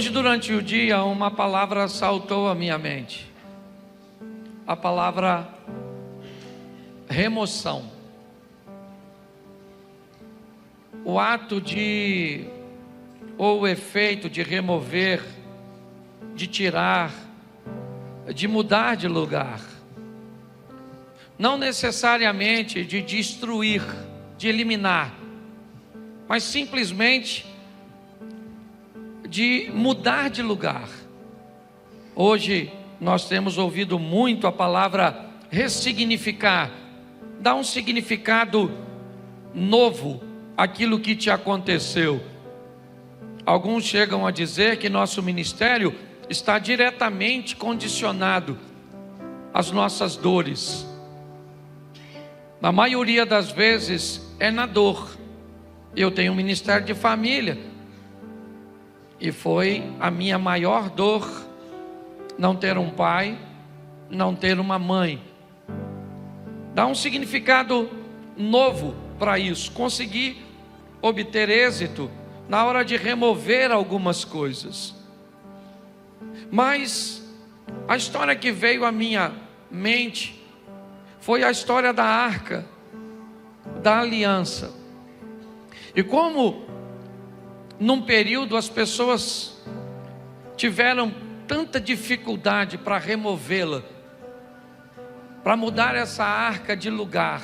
Hoje, durante o dia, uma palavra saltou à minha mente. A palavra remoção. O ato de, ou o efeito de remover, de tirar, de mudar de lugar. Não necessariamente de destruir, de eliminar, mas simplesmente de mudar de lugar. Hoje nós temos ouvido muito a palavra ressignificar, dar um significado novo àquilo que te aconteceu. Alguns chegam a dizer que nosso ministério está diretamente condicionado às nossas dores. Na maioria das vezes é na dor. Eu tenho um ministério de família e foi a minha maior dor não ter um pai, não ter uma mãe. Dá um significado novo para isso. Consegui obter êxito na hora de remover algumas coisas. Mas a história que veio à minha mente foi a história da arca da aliança. E como num período as pessoas tiveram tanta dificuldade para removê-la, para mudar essa arca de lugar.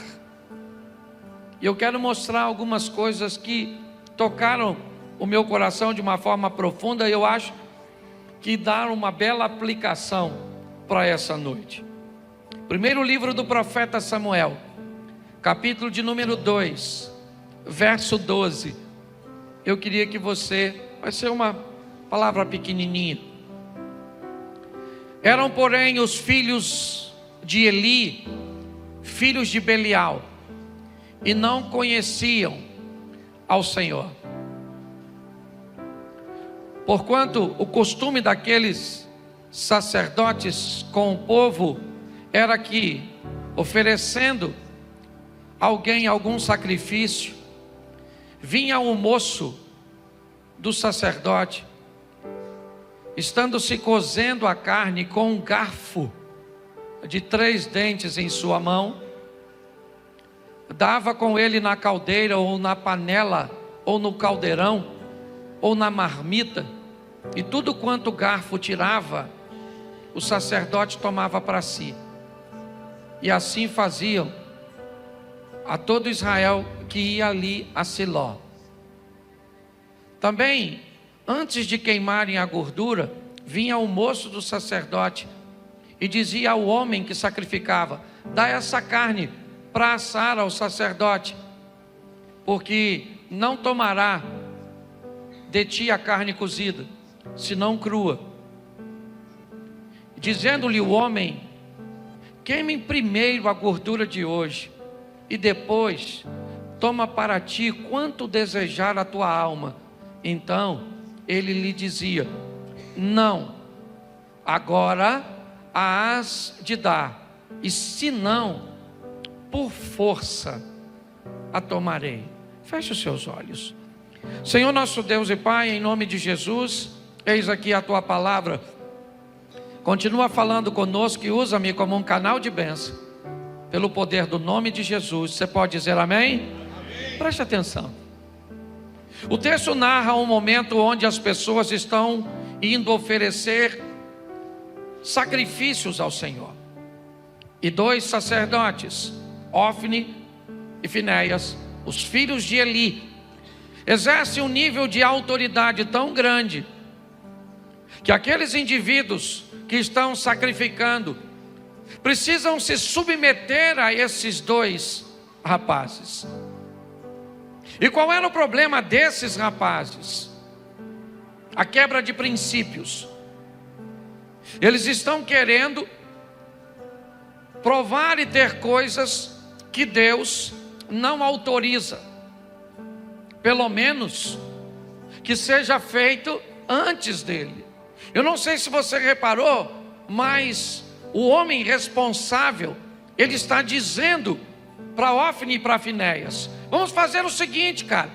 E eu quero mostrar algumas coisas que tocaram o meu coração de uma forma profunda, e eu acho que dá uma bela aplicação para essa noite. Primeiro livro do profeta Samuel, capítulo de número 2, verso 12. Eu queria que você, vai ser uma palavra pequenininha. Eram, porém, os filhos de Eli, filhos de Belial, e não conheciam ao Senhor. Porquanto o costume daqueles sacerdotes com o povo era que, oferecendo alguém algum sacrifício, vinha o moço do sacerdote, estando se cozendo a carne com um garfo de 3 dentes em sua mão, dava com ele na caldeira ou na panela ou no caldeirão ou na marmita, e tudo quanto o garfo tirava, o sacerdote tomava para si. E assim faziam a todo Israel que ia ali a Siló. Também, antes de queimarem a gordura, vinha o moço do sacerdote e dizia ao homem que sacrificava: dá essa carne para assar ao sacerdote, porque não tomará de ti a carne cozida, senão crua. Dizendo-lhe o homem: queime primeiro a gordura de hoje, e depois toma para ti quanto desejar a tua alma. Então ele lhe dizia: não, agora a hás de dar, e se não, por força a tomarei. Feche os seus olhos. Senhor nosso Deus e Pai, em nome de Jesus, eis aqui a tua palavra. Continua falando conosco e usa-me como um canal de bênção, pelo poder do nome de Jesus. Você pode dizer amém? Amém. Preste atenção. O texto narra um momento onde as pessoas estão indo oferecer sacrifícios ao Senhor. E 2 sacerdotes, Ofni e Finéias, os filhos de Eli, exercem um nível de autoridade tão grande que aqueles indivíduos que estão sacrificando precisam se submeter a esses 2 rapazes. E qual era o problema desses rapazes? A quebra de princípios. Eles estão querendo provar e ter coisas que Deus não autoriza. Pelo menos que seja feito antes dele. Eu não sei se você reparou, mas o homem responsável, ele está dizendo para Ofni e para Finéias: vamos fazer o seguinte, cara,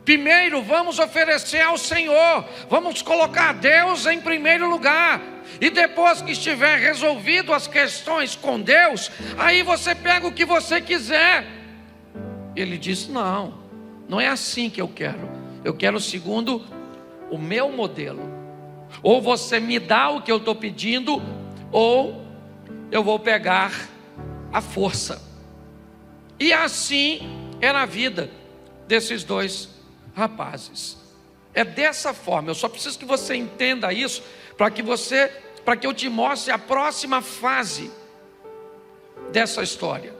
Primeiro, vamos oferecer ao Senhor, vamos colocar Deus em primeiro lugar. E depois que estiver resolvido as questões com Deus, aí você pega o que você quiser. Ele disse: não, não é assim que eu quero. Eu quero segundo o meu modelo. Ou você me dá o que eu estou pedindo, ou eu vou pegar a força. E assim era a vida desses dois rapazes. É dessa forma. Eu só preciso que você entenda isso, para que eu te mostre a próxima fase dessa história.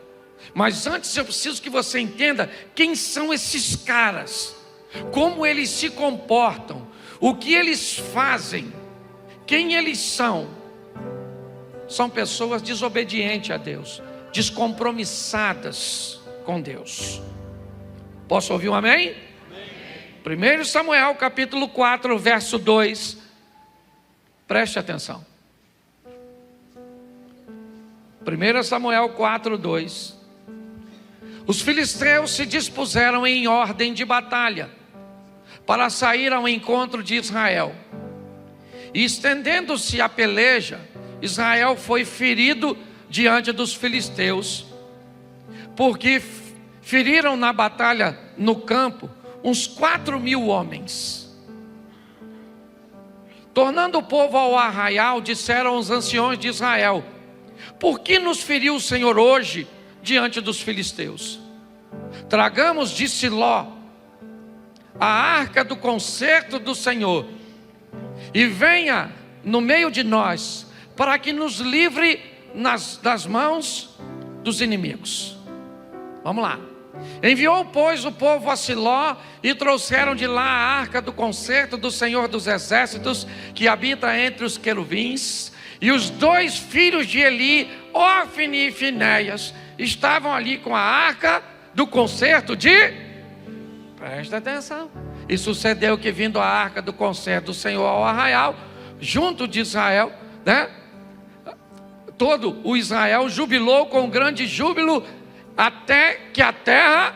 Mas antes eu preciso que você entenda quem são esses caras, como eles se comportam, o que eles fazem, quem eles são. São pessoas desobedientes a Deus, descompromissadas com Deus. Posso ouvir um amém? 1 Samuel capítulo 4, verso 2. Preste atenção. 1 Samuel 4, 2. Os filisteus se dispuseram em ordem de batalha para sair ao encontro de Israel. E estendendo-se a peleja, Israel foi ferido diante dos filisteus, porque feriram na batalha no campo uns 4.000 homens. Tornando o povo ao arraial, disseram os anciões de Israel: por que nos feriu o Senhor hoje diante dos filisteus? Tragamos de Siló a arca do concerto do Senhor, e venha no meio de nós, para que nos livre das mãos dos inimigos. Vamos lá. Enviou, pois, o povo a Siló, e trouxeram de lá a arca do concerto do Senhor dos exércitos, que habita entre os querubins. E os dois filhos de Eli, Ofni e Finéias, estavam ali com a arca do concerto de... Presta atenção. E sucedeu que, vindo a arca do concerto do Senhor ao arraial, junto de Israel, né? Todo o Israel jubilou com grande júbilo, até que a terra,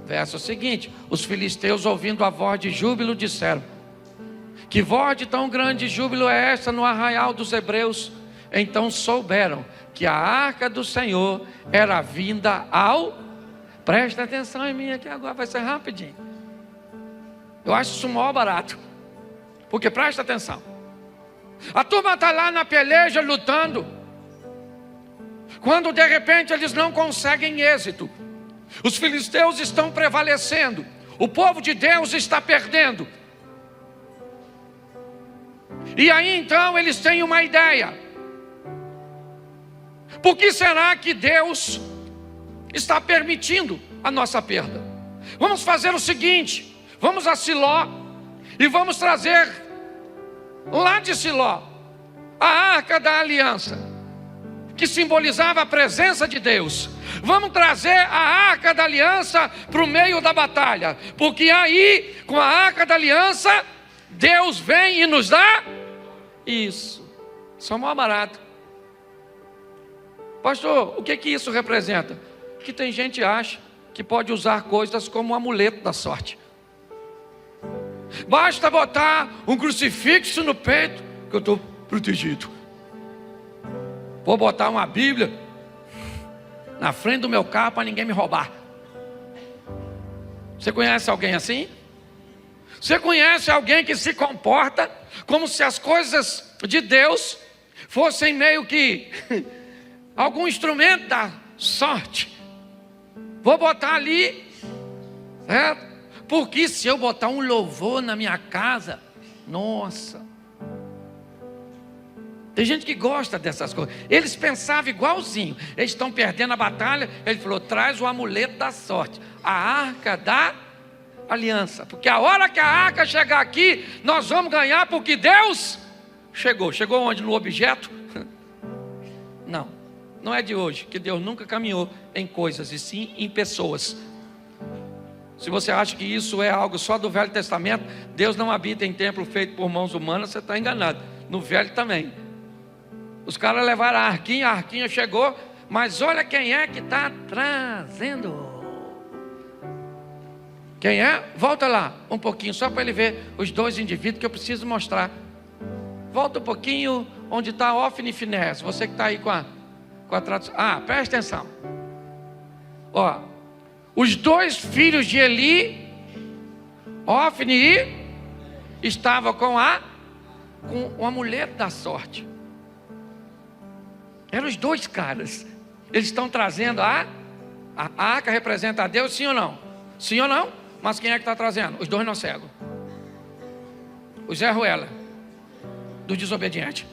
verso seguinte: os filisteus, ouvindo a voz de júbilo, disseram: que voz de tão grande júbilo é esta no arraial dos hebreus? Então souberam que a arca do Senhor era vinda ao... Presta atenção em mim aqui agora, vai ser rapidinho. Eu acho isso maior barato, porque presta atenção. A turma está lá na peleja lutando, quando de repente eles não conseguem êxito. Os filisteus estão prevalecendo, o povo de Deus está perdendo. E aí então eles têm uma ideia: por que será que Deus está permitindo a nossa perda? Vamos fazer o seguinte: vamos a Siló e vamos trazer lá de Siló a arca da aliança, que simbolizava a presença de Deus. Vamos trazer a arca da aliança para o meio da batalha, porque aí, com a arca da aliança, Deus vem e nos dá isso. Isso é o maior barato. Pastor, o que isso representa? Que tem gente que acha que pode usar coisas como um amuleto da sorte. Basta botar um crucifixo no peito que eu estou protegido. Vou botar uma Bíblia na frente do meu carro para ninguém me roubar. Você conhece alguém assim? Você conhece alguém que se comporta como se as coisas de Deus fossem meio que algum instrumento da sorte? Vou botar ali, certo? Porque se eu botar um louvor na minha casa, nossa. Tem gente que gosta dessas coisas. Eles pensavam igualzinho. Eles estão perdendo a batalha. Ele falou: traz o amuleto da sorte, a arca da aliança, porque a hora que a arca chegar aqui, nós vamos ganhar, porque Deus chegou. Chegou onde? No objeto? Não, não é de hoje, que Deus nunca caminhou em coisas, e sim em pessoas. Se você acha que isso é algo só do Velho Testamento, Deus não habita em templo feito por mãos humanas, você está enganado. No Velho também. Os caras levaram a arquinha chegou, mas olha quem é que está trazendo. Quem é? Volta lá um pouquinho, só para ele ver os dois indivíduos que eu preciso mostrar. Volta um pouquinho onde está Ofni e Finéias. Você que está aí com a tradução. Presta atenção. Ó, os dois filhos de Eli, Ofni e estavam com o amuleto da sorte. Eram os dois caras. Eles estão trazendo a arca, representa a Deus, sim ou não? Sim ou não? Mas quem é que está trazendo? Os dois não cegos. O Zé Ruela, do desobediente.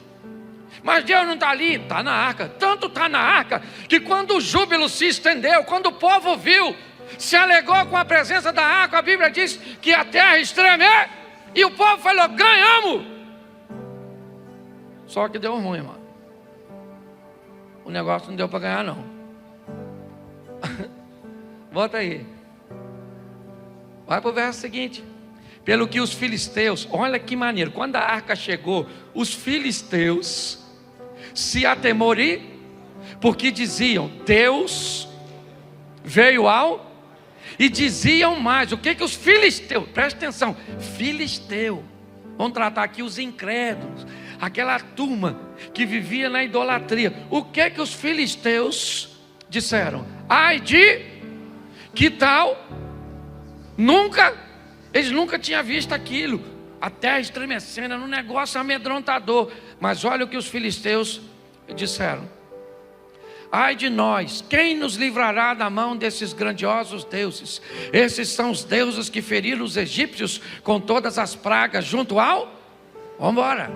Mas Deus não está ali, está na arca. Tanto está na arca, que quando o júbilo se estendeu, quando o povo viu, se alegrou com a presença da arca, a Bíblia diz que a terra estremeu, e o povo falou, ganhamos. Só que deu ruim, irmão. O negócio não deu para ganhar, não. Volta aí. Vai para o verso seguinte. Pelo que os filisteus, olha que maneiro, quando a arca chegou, os filisteus se atemoriam, porque diziam, Deus veio e diziam mais. O que os filisteus, presta atenção, filisteu, vamos tratar aqui os incrédulos, aquela turma que vivia na idolatria. O que os filisteus disseram? Ai de que tal? Eles nunca tinham visto aquilo, a terra estremecendo, era um negócio amedrontador. Mas olha o que os filisteus disseram: ai de nós, quem nos livrará da mão desses grandiosos deuses? Esses são os deuses que feriram os egípcios com todas as pragas junto ao... Vamos embora.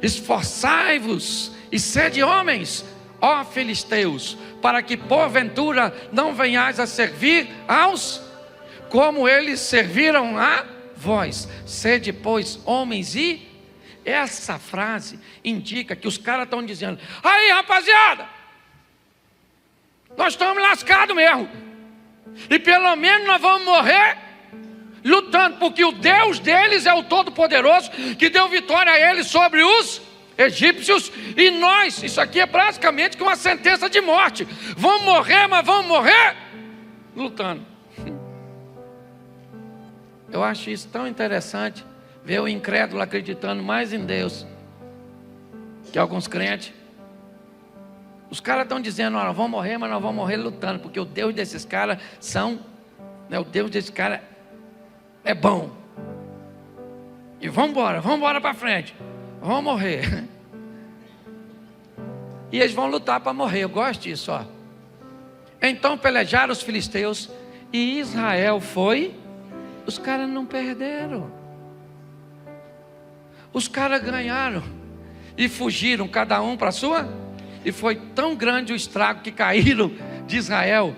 Esforçai-vos e sede homens, ó filisteus, para que porventura não venhais a servir aos... como eles serviram a vós. Sede, pois, homens. E essa frase indica que os caras estão dizendo: aí, rapaziada, nós estamos lascados mesmo, e pelo menos nós vamos morrer lutando, porque o Deus deles é o Todo-Poderoso, que deu vitória a eles sobre os egípcios, e nós, isso aqui é praticamente uma sentença de morte. Vamos morrer, mas vamos morrer lutando. Eu acho isso tão interessante, ver o incrédulo acreditando mais em Deus que alguns crentes. Os caras estão dizendo: nós vamos morrer, mas nós vamos morrer lutando, porque o Deus desses caras o Deus desses caras é bom. E vamos embora para frente, vamos morrer. E eles vão lutar para morrer. Eu gosto disso, ó. Então pelejaram os filisteus, e Israel foi... Os caras não perderam, os caras ganharam e fugiram, cada um para a sua. E foi tão grande o estrago que caíram de Israel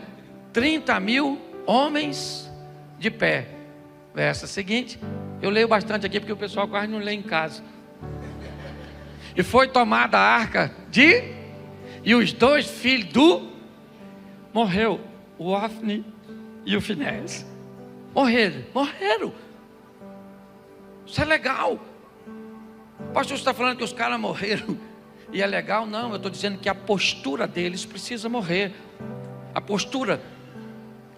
30.000 homens de pé. Verso seguinte, eu leio bastante aqui porque o pessoal quase não lê em casa. E foi tomada a arca e os dois filhos morreu, o Ofni e o Finéias. Morreram. Isso é legal. O pastor está falando que os caras morreram e é legal? Não, eu estou dizendo que a postura deles precisa morrer. A postura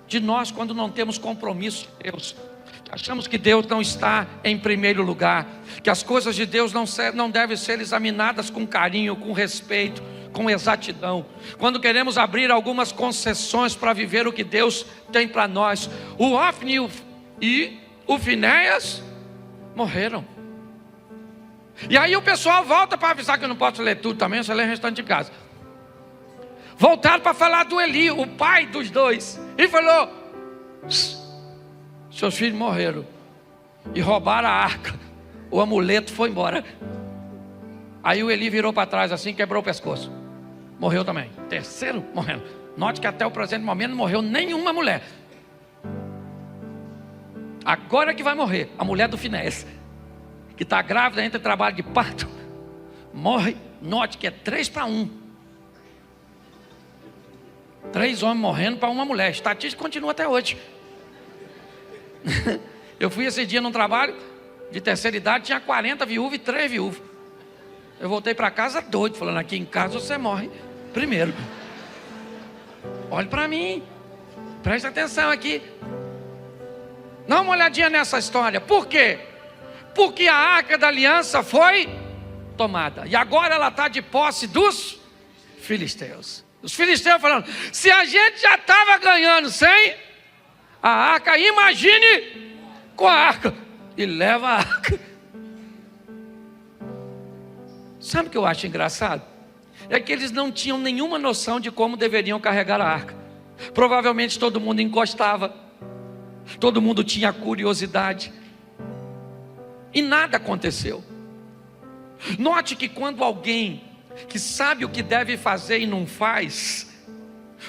de nós, quando não temos compromisso com Deus, achamos que Deus não está em primeiro lugar, que as coisas de Deus não devem ser examinadas com carinho, com respeito, com exatidão. Quando queremos abrir algumas concessões para viver o que Deus tem para nós. O Ofni e o Finéias morreram. E aí o pessoal volta para avisar, que eu não posso ler tudo também, eu só leio o restante de casa. Voltaram para falar do Eli, o pai dos dois, e falou: seus filhos morreram e roubaram a arca, o amuleto foi embora. Aí o Eli virou para trás assim, quebrou o pescoço, morreu também. Terceiro morrendo. Note que até o presente momento não morreu nenhuma mulher. Agora que vai morrer a mulher do Finéias, que está grávida, entra em trabalho de parto, morre. Note que é 3-1. 3 homens morrendo para uma mulher. A estatística continua até hoje. Eu fui esse dia num trabalho de terceira idade, tinha 40 viúvas e 3 viúvas. Eu voltei para casa doido, falando: aqui em casa você morre primeiro. Olhe para mim, preste atenção aqui. Dá uma olhadinha nessa história. Por quê? Porque a arca da aliança foi tomada. E agora ela está de posse dos filisteus. Os filisteus falando: se a gente já estava ganhando sem a arca, imagine com a arca. E leva a arca. Sabe o que eu acho engraçado? É que eles não tinham nenhuma noção de como deveriam carregar a arca. Provavelmente todo mundo encostava, todo mundo tinha curiosidade, e nada aconteceu. Note que quando alguém que sabe o que deve fazer e não faz,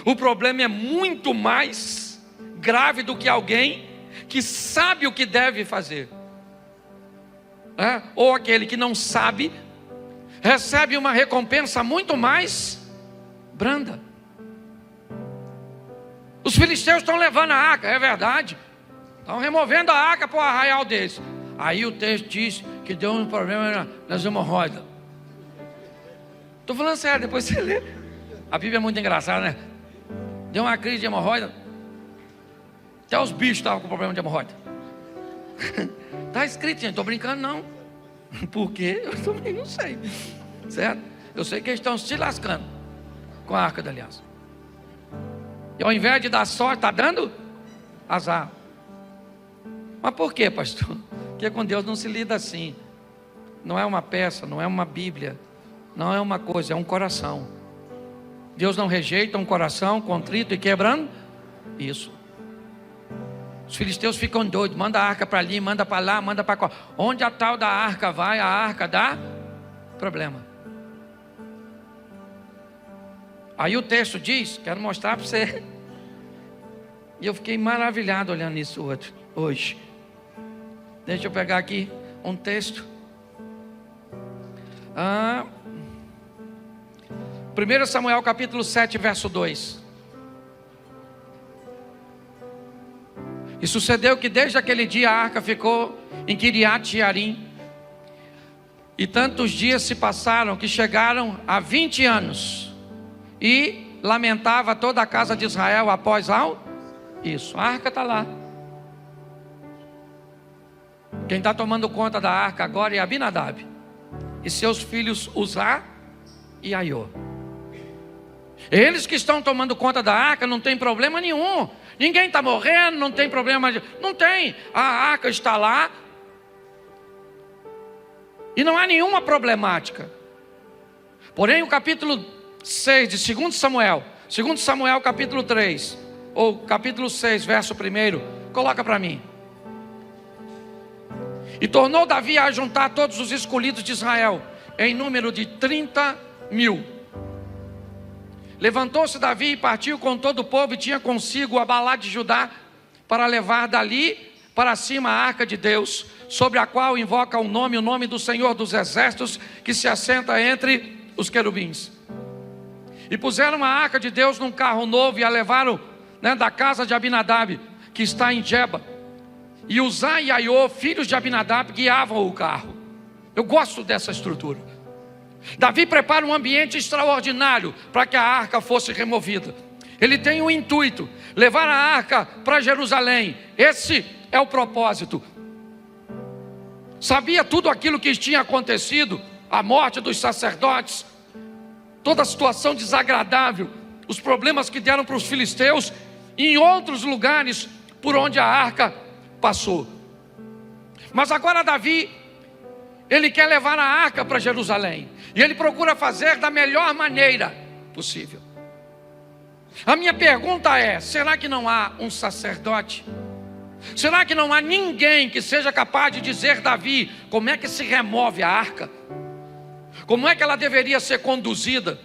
o problema é muito mais grave do que alguém que sabe o que deve fazer. Ou aquele que não sabe, recebe uma recompensa muito mais branda. Os filisteus estão levando a arca, é verdade, estão removendo a arca para o arraial deles. Aí o texto diz que deu um problema nas hemorroidas. Estou falando sério, depois você lê. A Bíblia é muito engraçada, né? Deu uma crise de hemorroida. Até os bichos estavam com problema de hemorroida. Está escrito, gente, estou brincando não. Por quê? Eu também não sei. Certo? Eu sei que eles estão se lascando com a arca da aliança. E ao invés de dar sorte, está dando azar. Mas por quê, pastor? Porque com Deus não se lida assim. Não é uma peça, não é uma Bíblia, não é uma coisa, é um coração. Deus não rejeita um coração contrito e quebrando isso. Os filisteus ficam doidos, manda a arca para ali, manda para lá, manda para cá. Onde a tal da arca vai, a arca dá problema. Aí o texto diz, quero mostrar para você. E eu fiquei maravilhado olhando isso hoje. Deixa eu pegar aqui um texto. 1 Samuel capítulo 7, verso 2. E sucedeu que desde aquele dia a arca ficou em Kiriat Jearim. E tantos dias se passaram que chegaram a 20 anos. E lamentava toda a casa de Israel após isso. A arca está lá. Quem está tomando conta da arca agora é Abinadab e seus filhos Uzá e Aiô. Eles que estão tomando conta da arca, não tem problema nenhum. Ninguém está morrendo, não tem problema. Não tem. A arca está lá. E não há nenhuma problemática. Porém o capítulo 6 de 2 Samuel, 2 Samuel capítulo 3, ou capítulo 6, verso 1, coloca para mim. E tornou Davi a juntar todos os escolhidos de Israel, em número de 30.000. Levantou-se Davi e partiu com todo o povo, e tinha consigo Abalá de Judá, para levar dali para cima a arca de Deus, sobre a qual invoca o nome do Senhor dos Exércitos, que se assenta entre os querubins. E puseram a arca de Deus num carro novo, e a levaram da casa de Abinadab, que está em Geba. E Uzá e Aiô, filhos de Abinadab, guiavam o carro. Eu gosto dessa estrutura. Davi prepara um ambiente extraordinário para que a arca fosse removida. Ele tem um intuito: levar a arca para Jerusalém. Esse é o propósito. Sabia tudo aquilo que tinha acontecido, a morte dos sacerdotes, toda a situação desagradável, os problemas que deram para os filisteus, e em outros lugares por onde a arca passou. Mas agora Davi, ele quer levar a arca para Jerusalém, e ele procura fazer da melhor maneira possível. A minha pergunta é: será que não há um sacerdote? Será que não há ninguém que seja capaz de dizer, Davi, como é que se remove a arca? Como é que ela deveria ser conduzida?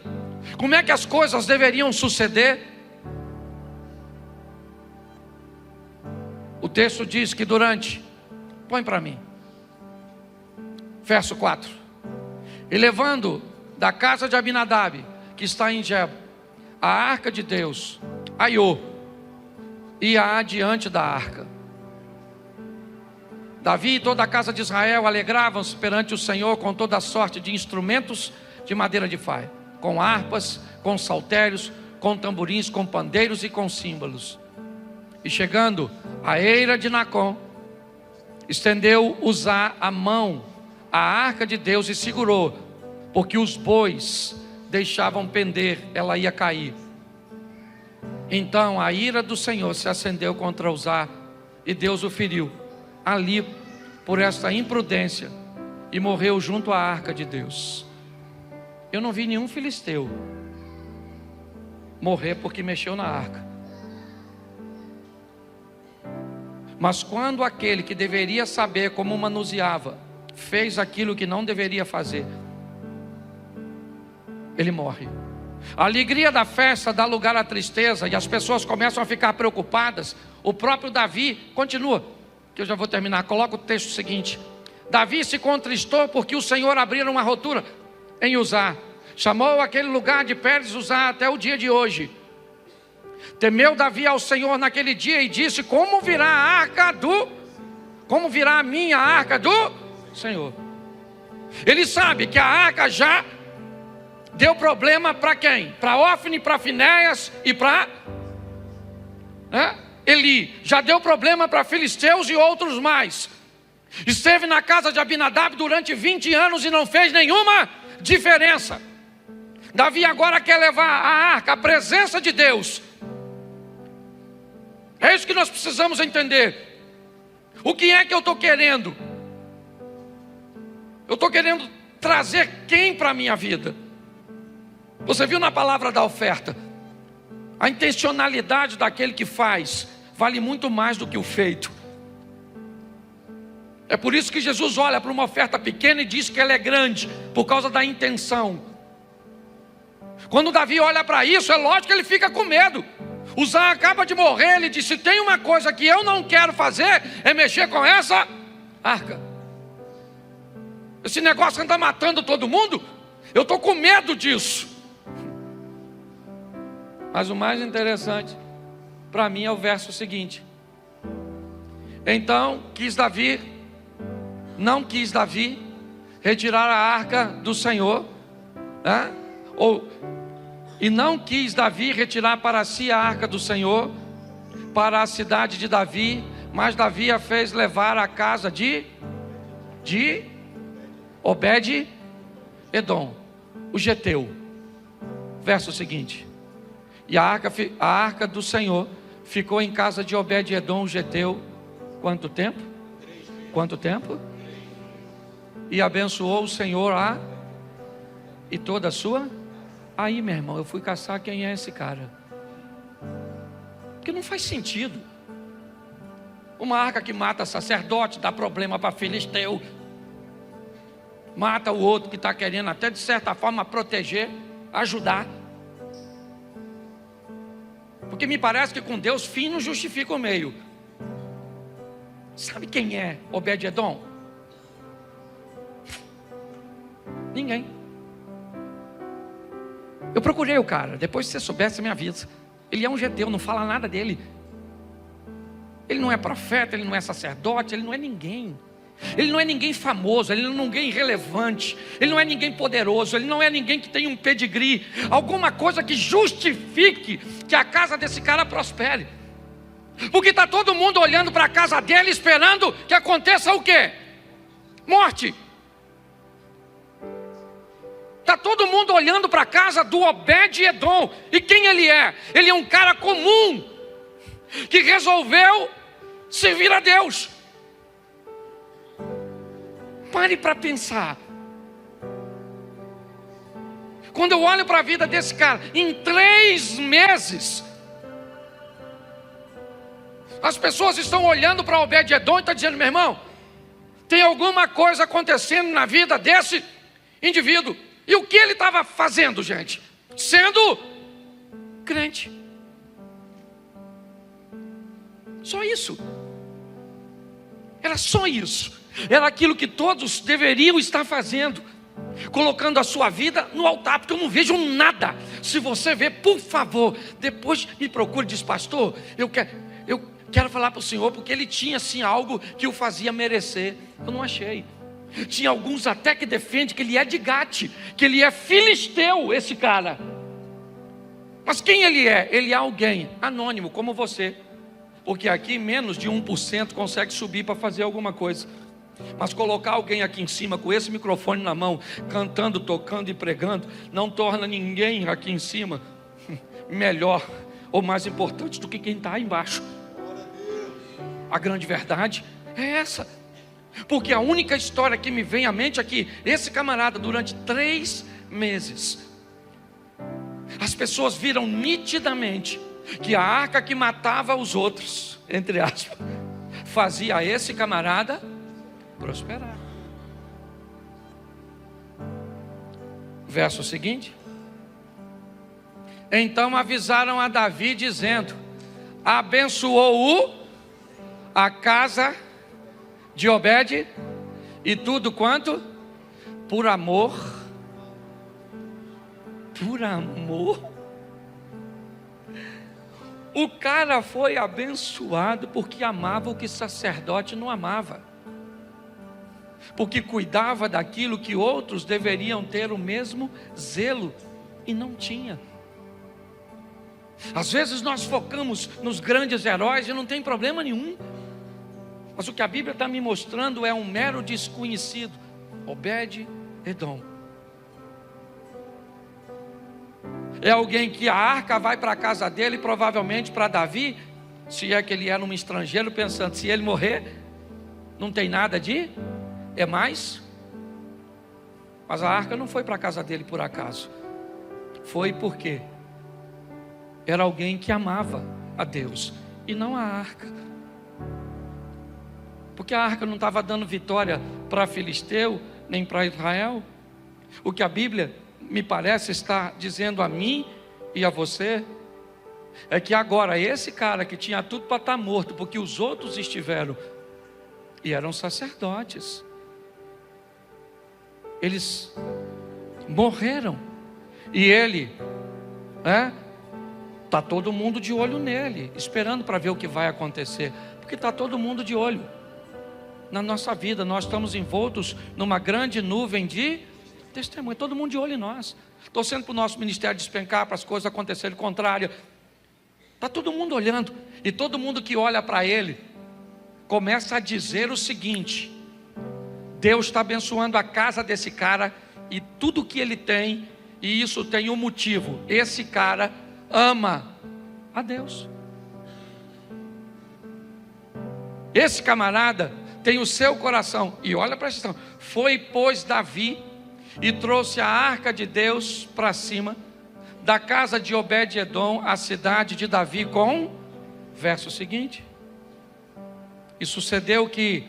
Como é que as coisas deveriam suceder? O texto diz que põe para mim, verso 4: e levando da casa de Abinadab, que está em Geba, a arca de Deus, Aiô, ia adiante da arca. Davi e toda a casa de Israel alegravam-se perante o Senhor com toda a sorte de instrumentos de madeira de faia, com harpas, com saltérios, com tamborins, com pandeiros e com símbolos. E chegando a eira de Nacon, estendeu Uzá a mão à arca de Deus e segurou, porque os bois deixavam pender, ela ia cair. Então a ira do Senhor se acendeu contra Uzá, e Deus o feriu ali por esta imprudência, e morreu junto à arca de Deus. Eu não vi nenhum filisteu morrer porque mexeu na arca. Mas quando aquele que deveria saber como manuseava fez aquilo que não deveria fazer, ele morre. A alegria da festa dá lugar à tristeza, e as pessoas começam a ficar preocupadas. O próprio Davi continua, que eu já vou terminar. Coloca o texto seguinte: Davi se contristou porque o Senhor abriu uma rotura em Uzá. Chamou aquele lugar de Pérez Uzá até o dia de hoje. Temeu Davi ao Senhor naquele dia e disse: como virá a minha arca do Senhor? Ele sabe que a arca já deu problema para quem? Para Ofni, para Finéias e para Eli. Já deu problema para filisteus e outros mais. Esteve na casa de Abinadab durante 20 anos e não fez nenhuma diferença. Davi agora quer levar a arca, a presença de Deus. É isso que nós precisamos entender. O que é que eu estou querendo? Eu estou querendo trazer quem para a minha vida? Você viu na palavra da oferta? A intencionalidade daquele que faz vale muito mais do que o feito. É por isso que Jesus olha para uma oferta pequena e diz que ela é grande, por causa da intenção. Quando Davi olha para isso, é lógico que ele fica com medo. Uzá acaba de morrer, ele disse: tem uma coisa que eu não quero fazer, é mexer com essa arca. Esse negócio anda matando todo mundo, eu estou com medo disso. Mas o mais interessante para mim é o verso seguinte: então não quis Davi retirar a arca do Senhor, e não quis Davi retirar para si a arca do Senhor para a cidade de Davi, mas Davi a fez levar à casa de Obed-edom, o geteu. Verso seguinte: e a arca do Senhor ficou em casa de Obed-edom, o geteu, quanto tempo? E abençoou o Senhor e toda a sua. Aí, meu irmão, eu fui caçar quem é esse cara, porque não faz sentido. Uma arca que mata sacerdote, dá problema para filisteu, mata o outro que está querendo até de certa forma proteger, ajudar. Porque me parece que com Deus fim não justifica o meio. Sabe quem é Obed-edom? Ninguém. Eu procurei o cara, depois se você soubesse, você me avisa. Ele é um geteu, não fala nada dele. Ele não é profeta, ele não é sacerdote, ele não é ninguém. Ele não é ninguém famoso, ele não é ninguém relevante, ele não é ninguém poderoso, ele não é ninguém que tem um pedigree, alguma coisa que justifique que a casa desse cara prospere. Porque está todo mundo olhando para a casa dele, esperando que aconteça o quê? Morte. Está todo mundo olhando para a casa do Obed-edom. E quem ele é? Ele é um cara comum, que resolveu servir a Deus. Pare para pensar. Quando eu olho para a vida desse cara, em 3 meses, as pessoas estão olhando para Obed-edom e estão dizendo: meu irmão, tem alguma coisa acontecendo na vida desse indivíduo. E o que ele estava fazendo, gente? Sendo crente. Só isso. Era só isso. Era aquilo que todos deveriam estar fazendo, colocando a sua vida no altar, porque eu não vejo nada. Se você vê, por favor, depois me procure e diz: pastor, eu quero falar para o senhor, porque ele tinha assim algo que o fazia merecer. Eu não achei. Tinha alguns até que defendem que ele é de Gate, que ele é filisteu, esse cara. Mas quem ele é? Ele é alguém anônimo como você. porque aqui menos de 1% consegue subir para fazer alguma coisa. Mas colocar alguém aqui em cima com esse microfone na mão, cantando, tocando e pregando, não torna ninguém aqui em cima melhor ou mais importante do que quem está aí embaixo. A grande verdade é essa. Porque a única história que me vem à mente é que esse camarada, durante 3 meses, as pessoas viram nitidamente que a arca que matava os outros, entre aspas, fazia esse camarada prosperar. Verso seguinte: então avisaram a Davi dizendo: abençoou a casa de Obed e tudo quanto por amor. Por amor. O cara foi abençoado porque amava o que sacerdote não amava, porque cuidava daquilo que outros deveriam ter o mesmo zelo e não tinha. Às vezes nós focamos nos grandes heróis e não tem problema nenhum, mas o que a Bíblia está me mostrando é um mero desconhecido, Obed-Edom. É alguém que a arca vai para a casa dele, provavelmente para Davi, se é que ele era um estrangeiro, pensando: se ele morrer, não tem nada de mais. Mas a arca não foi para a casa dele por acaso, foi porque era alguém que amava a Deus e não a arca. Porque a arca não estava dando vitória para Filisteu, nem para Israel. O que a Bíblia, me parece, está dizendo a mim e a você é que agora esse cara que tinha tudo para estar morto, porque os outros estiveram e eram sacerdotes, eles morreram, e ele, está todo mundo de olho nele, esperando para ver o que vai acontecer, porque está todo mundo de olho na nossa vida. Nós estamos envoltos numa grande nuvem de testemunho, todo mundo de olho em nós, torcendo para o nosso ministério despencar, para as coisas acontecerem contrário. Está todo mundo olhando, e todo mundo que olha para ele começa a dizer o seguinte: Deus está abençoando a casa desse cara e tudo que ele tem, e isso tem um motivo: esse cara ama a Deus. Esse camarada tem o seu coração, e olha para essa questão: foi, pois, Davi e trouxe a arca de Deus para cima da casa de Obed-Edom, a cidade de Davi, com verso seguinte: e sucedeu que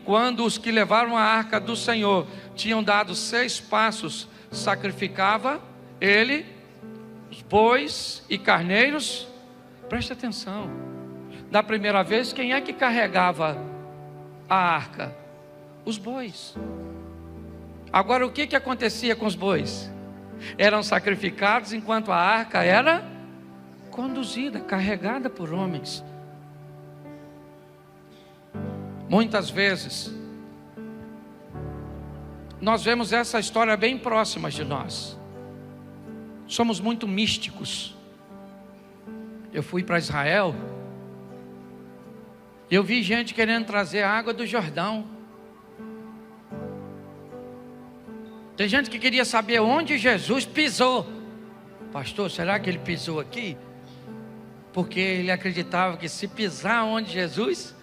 quando os que levaram a arca do Senhor tinham dado 6 passos, sacrificava ele os bois e carneiros. Preste atenção, da primeira vez, quem é que carregava a arca? Os bois. Agora, o que acontecia com os bois? Eram sacrificados enquanto a arca era conduzida, carregada por homens. Muitas vezes nós vemos essa história bem próxima de nós. Somos muito místicos. Eu fui para Israel, eu vi gente querendo trazer a água do Jordão. Tem gente que queria saber onde Jesus pisou. Pastor, será que ele pisou aqui? Porque ele acreditava que se pisar onde Jesus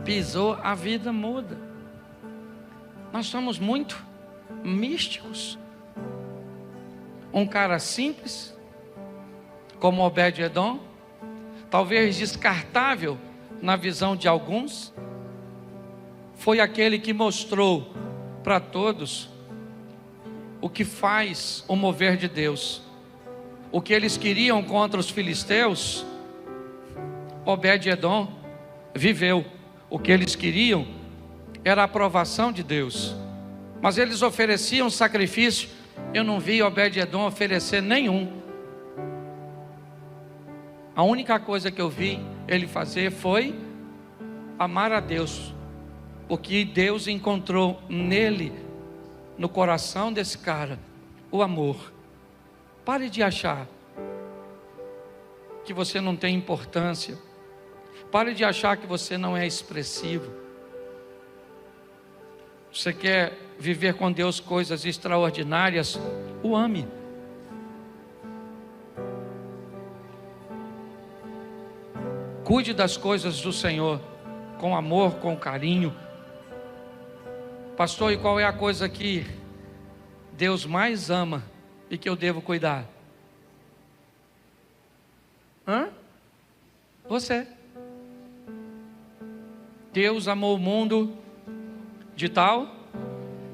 pisou, a vida muda. Nós somos muito místicos. Um cara simples, como Obed-Edom, talvez descartável na visão de alguns, foi aquele que mostrou para todos o que faz o mover de Deus. O que eles queriam contra os filisteus, Obed-Edom viveu. O que eles queriam era a aprovação de Deus, mas eles ofereciam sacrifício. Eu não vi Obed-Edom oferecer nenhum. A única coisa que eu vi ele fazer foi amar a Deus, porque Deus encontrou nele, no coração desse cara, o amor. Pare de achar que você não tem importância. Pare de achar que você não é expressivo. Você quer viver com Deus coisas extraordinárias? O ame. Cuide das coisas do Senhor, com amor, com carinho. Pastor, e qual é a coisa que Deus mais ama e que eu devo cuidar? Você. Deus amou o mundo de tal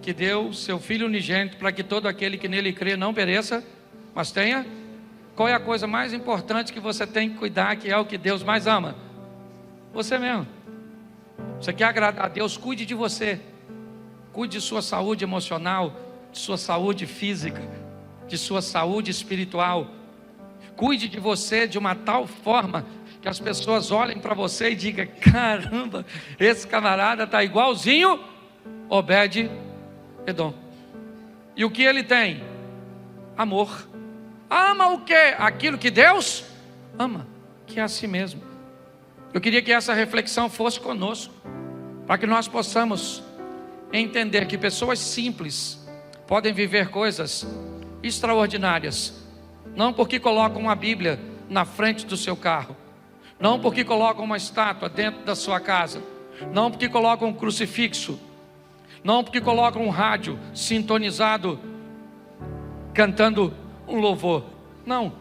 que deu seu Filho unigênito para que todo aquele que nele crê não pereça, mas tenha. Qual é a coisa mais importante que você tem que cuidar, que é o que Deus mais ama? Você mesmo. Você quer agradar a Deus? Cuide de você. Cuide de sua saúde emocional, de sua saúde física, de sua saúde espiritual. Cuide de você de uma tal forma que as pessoas olhem para você e digam: caramba, esse camarada está igualzinho Obed-Edom. E o que ele tem? Amor. Ama o quê? Aquilo que Deus ama, que é a si mesmo. Eu queria que essa reflexão fosse conosco, para que nós possamos entender que pessoas simples podem viver coisas extraordinárias, não porque colocam uma Bíblia na frente do seu carro, não porque colocam uma estátua dentro da sua casa, não porque colocam um crucifixo, não porque colocam um rádio sintonizado cantando um louvor, não,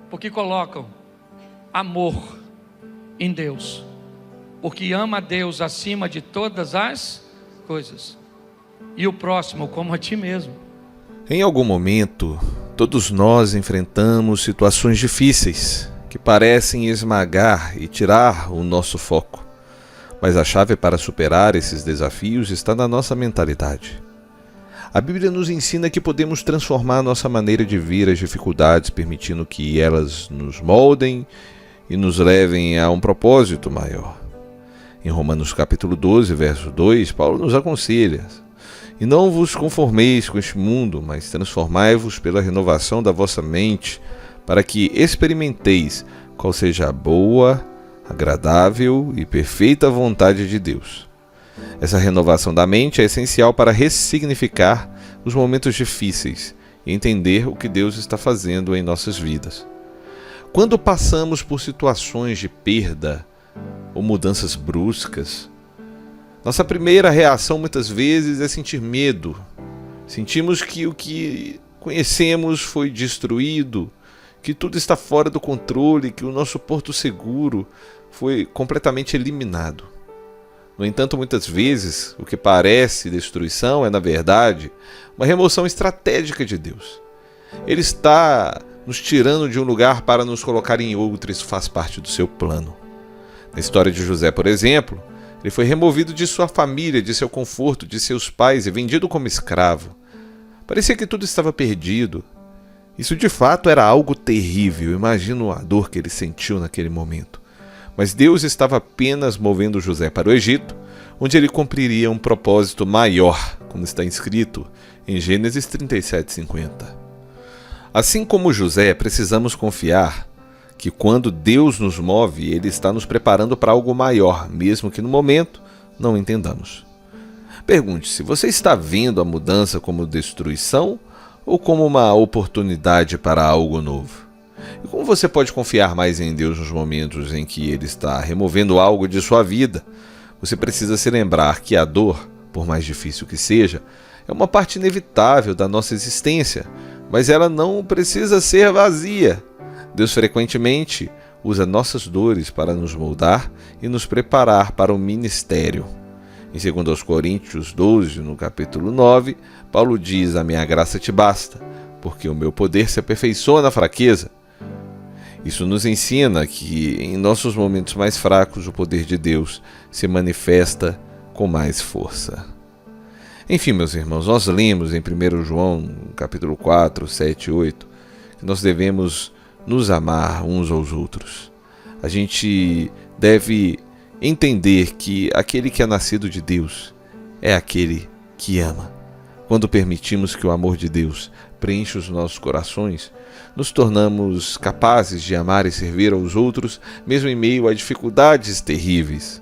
porque colocam amor em Deus, porque ama a Deus acima de todas as coisas, e o próximo como a ti mesmo. Em algum momento, todos nós enfrentamos situações difíceis que parecem esmagar e tirar o nosso foco, mas a chave para superar esses desafios está na nossa mentalidade. A Bíblia nos ensina que podemos transformar nossa maneira de ver as dificuldades, permitindo que elas nos moldem e nos levem a um propósito maior. Em Romanos capítulo 12, verso 2, Paulo nos aconselha: e não vos conformeis com este mundo, mas transformai-vos pela renovação da vossa mente, para que experimenteis qual seja a boa, agradável e perfeita vontade de Deus. Essa renovação da mente é essencial para ressignificar os momentos difíceis e entender o que Deus está fazendo em nossas vidas. Quando passamos por situações de perda ou mudanças bruscas, nossa primeira reação muitas vezes é sentir medo. Sentimos que o que conhecemos foi destruído, que tudo está fora do controle, que o nosso porto seguro foi completamente eliminado. No entanto, muitas vezes, o que parece destruição é, na verdade, uma remoção estratégica de Deus. Ele está nos tirando de um lugar para nos colocar em outro, isso faz parte do seu plano. Na história de José, por exemplo, ele foi removido de sua família, de seu conforto, de seus pais e vendido como escravo. Parecia que tudo estava perdido. Isso de fato era algo terrível, imagino a dor que ele sentiu naquele momento. Mas Deus estava apenas movendo José para o Egito, onde ele cumpriria um propósito maior, como está escrito em Gênesis 37:50. Assim como José, precisamos confiar que quando Deus nos move, Ele está nos preparando para algo maior, mesmo que no momento não entendamos. Pergunte-se: você está vendo a mudança como destruição ou como uma oportunidade para algo novo? E como você pode confiar mais em Deus nos momentos em que Ele está removendo algo de sua vida? Você precisa se lembrar que a dor, por mais difícil que seja, é uma parte inevitável da nossa existência, mas ela não precisa ser vazia. Deus frequentemente usa nossas dores para nos moldar e nos preparar para o ministério. Em 2 Coríntios 12, no capítulo 9, Paulo diz: a minha graça te basta, porque o meu poder se aperfeiçoa na fraqueza. Isso nos ensina que em nossos momentos mais fracos o poder de Deus se manifesta com mais força. Enfim, meus irmãos, nós lemos em 1 João, capítulo 4, 7 e 8, que nós devemos nos amar uns aos outros. A gente deve entender que aquele que é nascido de Deus é aquele que ama. Quando permitimos que o amor de Deus preenche os nossos corações, nos tornamos capazes de amar e servir aos outros, mesmo em meio a dificuldades terríveis.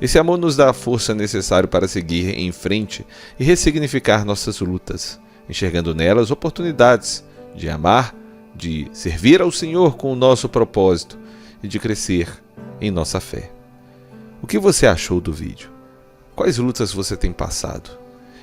Esse amor nos dá a força necessária para seguir em frente e ressignificar nossas lutas, enxergando nelas oportunidades de amar, de servir ao Senhor com o nosso propósito e de crescer em nossa fé. O que você achou do vídeo? Quais lutas você tem passado?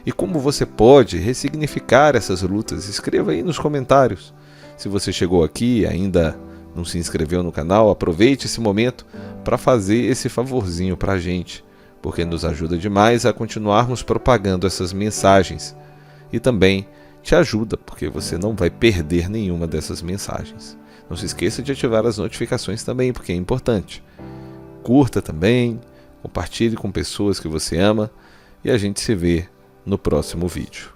E como você pode ressignificar essas lutas? Escreva aí nos comentários. Se você chegou aqui e ainda não se inscreveu no canal, aproveite esse momento para fazer esse favorzinho para a gente, porque nos ajuda demais a continuarmos propagando essas mensagens. E também te ajuda, porque você não vai perder nenhuma dessas mensagens. Não se esqueça de ativar as notificações também, porque é importante. Curta também, compartilhe com pessoas que você ama e a gente se vê no próximo vídeo.